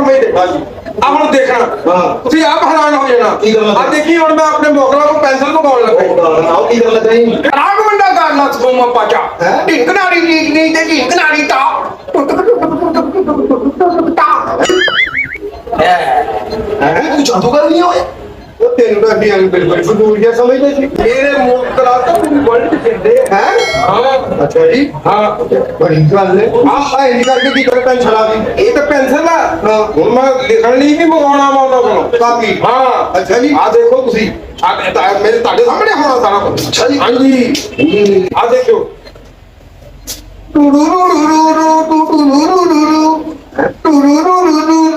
ਸਮਝਦੇ ਆ ਹੁਣ ਦੇਖਣਾ ਤੁਸੀਂ ਆਪ ਹੈਰਾਨ ਹੋ ਜਾਣਾ ਆ ਦੇਖੀ ਹੁਣ ਮੈਂ ਆਪਣੇ ਮੋਗਲਾ ਕੋ ਪੈਨਸਲ ਮੰਗਾਉਣ ਲੱਗਾ ਆਓ ਕੀ ਕਰਨ ਲੱਗਾ ਜੀ ਰਾਗ ਮੰਡਾ ਕਰਨਾ ਸਗੋਮਾ ਪਾਚਾ ਢਿੰਕਨਾਰੀ ਲੀਕ ਨਹੀਂ ਤੇ ਢਿੰਕਨਾਰੀ ਤਾ ਤੂੰ ਜਾਦੂਗਰ ਨਹੀਂ ਹੋਏ ਉਹ ਤੈਨੂੰ ਤਾਂ ਅਸੀਂ ਬਿਲਕੁਲ ਫਜ਼ੂਲ ਜਿਹਾ ਸਮਝਦੇ ਸੀ ਮੇਰੇ ਮੂੰਹ ਕਰਾ ਤਾਂ ਤੁਸੀਂ ਵਰਲਡ ਕਹਿੰਦੇ ਹੈ ਹਾਂ ਅੱਛਾ ਜੀ ਹਾਂ ਬੜੀ ਗੱਲ ਹੈ ਆਹ ਇੰਨੀ ਕਰਕੇ ਕੀ ਕਰ ਪੈਨਸ਼ਨ ਆ ਗਈ ਇਹ ਤਾਂ ਪੈਨਸਲ ਆ ਹੁਣ ਮੈਂ ਲਿਖਣ ਲਈ ਵੀ ਮੰਗਾਉਣਾ ਵਾ ਉਹਨਾਂ ਕੋਲੋਂ ਕਾਪੀ ਹਾਂ ਅੱਛਾ ਜੀ ਆ ਦੇਖੋ ਤੁਸੀਂ ਆ ਮੇਰੇ ਤੁਹਾਡੇ ਸਾਹਮਣੇ ਹੋਣਾ ਸਾਰਾ ਕੁਝ ਅੱਛਾ ਜੀ ਹਾਂਜੀ ਆ ਦੇਖੋ ਟੂ ਰੂ ਰੂ ਰੂ ਰੂ ਟੂ ਰੂ ਰੂ ਰੂ ਰੂ ਟੂ ਰੂ ਰੂ ਰੂ ਰੂ